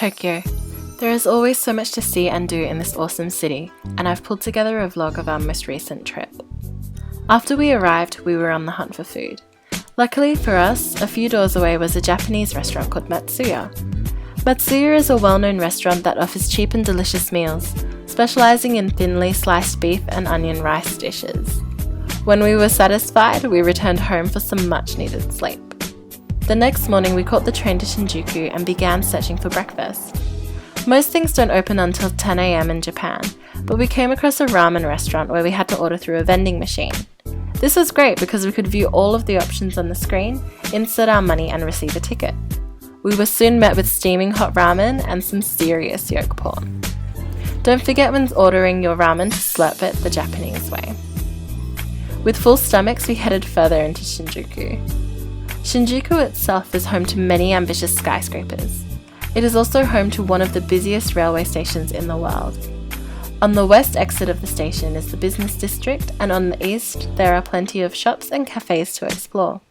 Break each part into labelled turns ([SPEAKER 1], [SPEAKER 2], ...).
[SPEAKER 1] Tokyo. There is always so much to see and do in this awesome city, and I've pulled together a vlog of our most recent trip. After we arrived, we were on the hunt for food. Luckily for us, a few doors away was a Japanese restaurant called Matsuya. Matsuya is a well-known restaurant that offers cheap and delicious meals, specializing in thinly sliced beef and onion rice dishes. When we were satisfied, we returned home for some much-needed sleep. The next morning, we caught the train to Shinjuku and began searching for breakfast. Most things don't open until 10 AM in Japan, but we came across a ramen restaurant where we had to order through a vending machine. This was great because we could view all of the options on the screen, insert our money and receive a ticket. We were soon met with steaming hot ramen and some serious yolk porn. Don't forget when ordering your ramen to slurp it the Japanese way. With full stomachs, we headed further into Shinjuku. Shinjuku itself is home to many ambitious skyscrapers. It is also home to one of the busiest railway stations in the world. On the west exit of the station is the business district, and on the east there are plenty of shops and cafes to explore.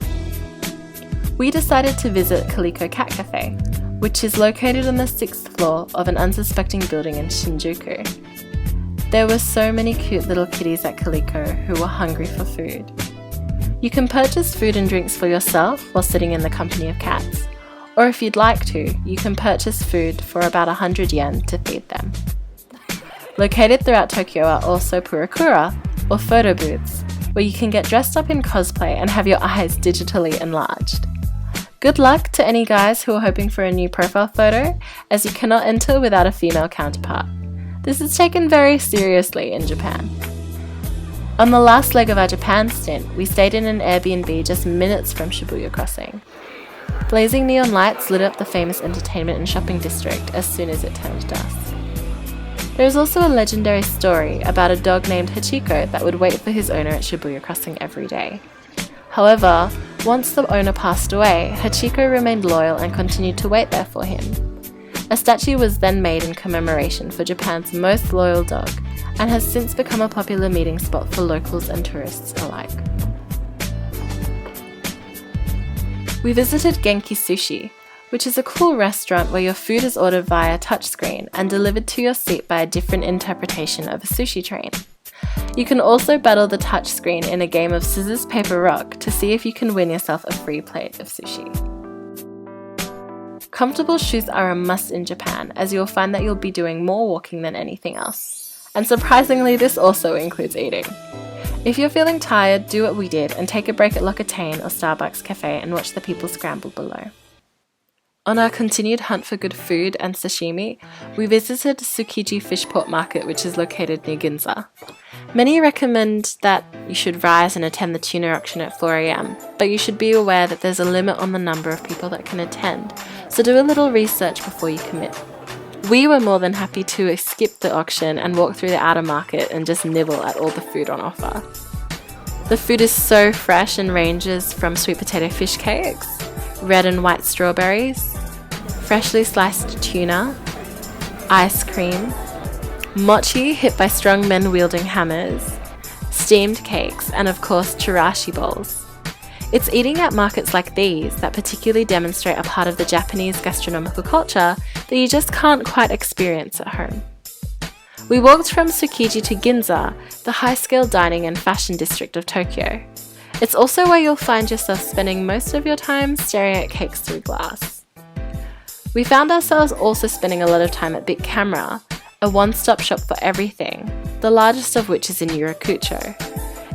[SPEAKER 1] We decided to visit Kaliko Cat Cafe, which is located on the 6th floor of an unsuspecting building in Shinjuku. There were so many cute little kitties at Kaliko who were hungry for food. You can purchase food and drinks for yourself while sitting in the company of cats, or if you'd like to, you can purchase food for about 100 yen to feed them. Located throughout Tokyo are also purakura, or photo booths, where you can get dressed up in cosplay and have your eyes digitally enlarged. Good luck to any guys who are hoping for a new profile photo, as you cannot enter without a female counterpart. This is taken very seriously in Japan. On the last leg of our Japan stint, we stayed in an Airbnb just minutes from Shibuya crossing. Blazing neon lights lit up the famous entertainment and shopping district as soon as it turned dusk. There is also a legendary story about a dog named Hachiko that would wait for his owner at Shibuya crossing every day. However, once the owner passed away, Hachiko remained loyal and continued to wait there for him. A statue was then made in commemoration for Japan's most loyal dog, and has since become a popular meeting spot for locals and tourists alike. We visited Genki Sushi, which is a cool restaurant where your food is ordered via touchscreen and delivered to your seat by a different interpretation of a sushi train. You can also battle the touchscreen in a game of scissors, paper, rock to see if you can win yourself a free plate of sushi. Comfortable shoes are a must in Japan, as you'll find that you'll be doing more walking than anything else. And surprisingly, this also includes eating. If you're feeling tired, do what we did and take a break at L'Occitane or Starbucks Cafe and watch the people scramble below. On our continued hunt for good food and sashimi, we visited Tsukiji Fish Port Market, which is located near Ginza. Many recommend that you should rise and attend the tuna auction at 4 AM, but you should be aware that there's a limit on the number of people that can attend, so do a little research before you commit. We were more than happy to skip the auction and walk through the outer market and just nibble at all the food on offer. The food is so fresh and ranges from sweet potato fish cakes, red and white strawberries, freshly sliced tuna, ice cream, mochi hit by strong men wielding hammers, steamed cakes, and of course chirashi bowls. It's eating at markets like these that particularly demonstrate a part of the Japanese gastronomical culture that you just can't quite experience at home. We walked from Tsukiji to Ginza, the high-scale dining and fashion district of Tokyo. It's also where you'll find yourself spending most of your time staring at cakes through glass. We found ourselves also spending a lot of time at Big Camera, a one-stop shop for everything, the largest of which is in Yurakucho.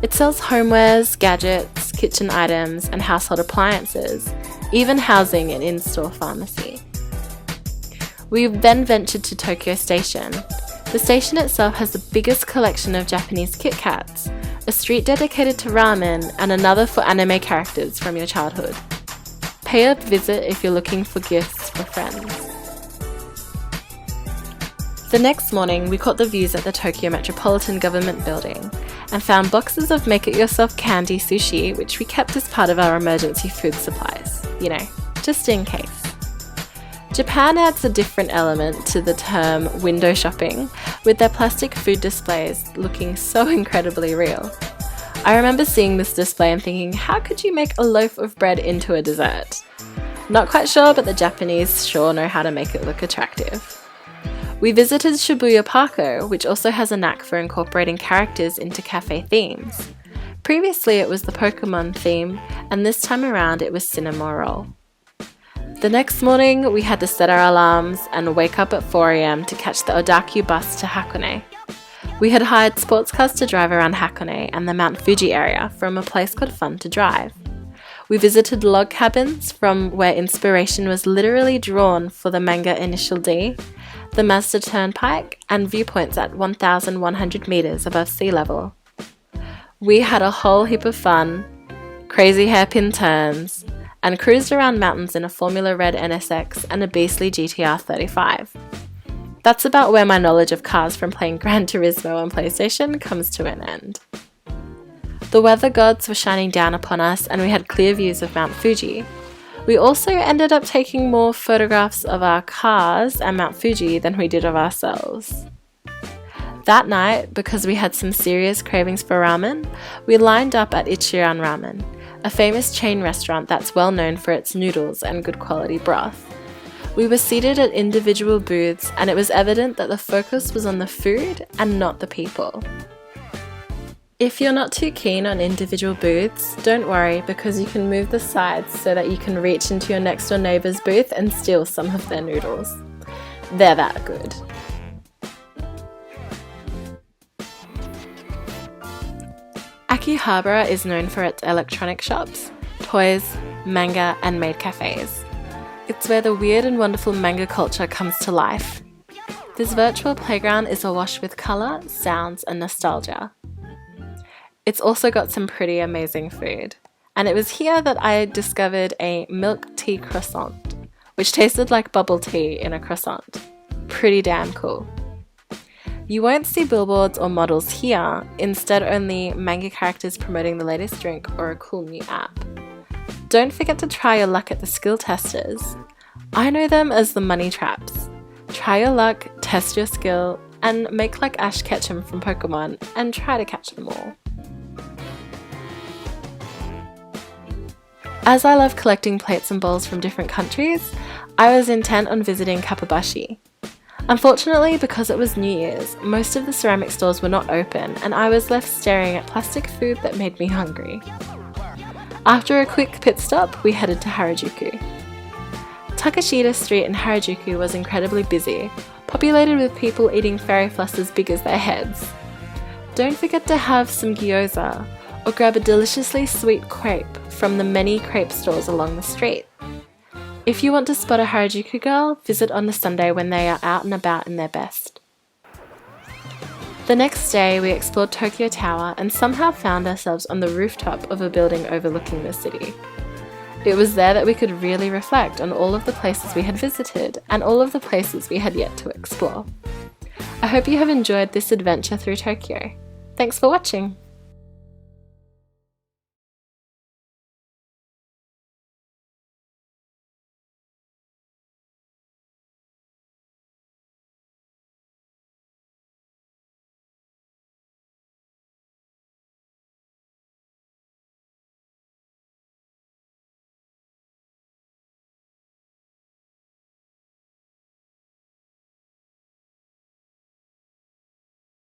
[SPEAKER 1] It sells homewares, gadgets, kitchen items, and household appliances, even housing an in-store pharmacy. We then ventured to Tokyo Station. The station itself has the biggest collection of Japanese Kit Kats, a street dedicated to ramen, and another for anime characters from your childhood. Pay a visit if you're looking for gifts for friends. The next morning, we caught the views at the Tokyo Metropolitan Government Building and found boxes of make-it-yourself candy sushi, which we kept as part of our emergency food supplies, just in case. Japan adds a different element to the term window shopping, with their plastic food displays looking so incredibly real. I remember seeing this display and thinking, how could you make a loaf of bread into a dessert? Not quite sure, but the Japanese sure know how to make it look attractive. We visited Shibuya Parko, which also has a knack for incorporating characters into cafe themes. Previously it was the Pokemon theme, and this time around it was Cinema Roll. The next morning we had to set our alarms and wake up at 4 AM to catch the Odakyu bus to Hakone. We had hired sports cars to drive around Hakone and the Mount Fuji area from a place called Fun to Drive. We visited log cabins from where inspiration was literally drawn for the manga Initial D, the Mazda Turnpike, and viewpoints at 1,100 meters above sea level. We had a whole heap of fun, crazy hairpin turns, and cruised around mountains in a Formula Red NSX and a beastly GTR 35. That's about where my knowledge of cars from playing Gran Turismo on PlayStation comes to an end. The weather gods were shining down upon us and we had clear views of Mount Fuji. We also ended up taking more photographs of our cars and Mount Fuji than we did of ourselves. That night, because we had some serious cravings for ramen, we lined up at Ichiran Ramen, a famous chain restaurant that's well known for its noodles and good quality broth. We were seated at individual booths and it was evident that the focus was on the food and not the people. If you're not too keen on individual booths, don't worry because you can move the sides so that you can reach into your next door neighbour's booth and steal some of their noodles. They're that good. Akihabara is known for its electronic shops, toys, manga, and maid cafes. It's where the weird and wonderful manga culture comes to life. This virtual playground is awash with colour, sounds, and nostalgia. It's also got some pretty amazing food. And it was here that I discovered a milk tea croissant, which tasted like bubble tea in a croissant. Pretty damn cool. You won't see billboards or models here, instead only manga characters promoting the latest drink or a cool new app. Don't forget to try your luck at the skill testers. I know them as the money traps. Try your luck, test your skill, and make like Ash Ketchum from Pokemon and try to catch them all. As I love collecting plates and bowls from different countries, I was intent on visiting Kappabashi. Unfortunately, because it was New Year's, most of the ceramic stores were not open and I was left staring at plastic food that made me hungry. After a quick pit stop, we headed to Harajuku. Takashita Street in Harajuku was incredibly busy, populated with people eating fairy floss as big as their heads. Don't forget to have some gyoza, or grab a deliciously sweet crepe from the many crepe stores along the street. If you want to spot a Harajuku girl, visit on a Sunday when they are out and about in their best. The next day we explored Tokyo Tower and somehow found ourselves on the rooftop of a building overlooking the city. It was there that we could really reflect on all of the places we had visited and all of the places we had yet to explore. I hope you have enjoyed this adventure through Tokyo. Thanks for watching!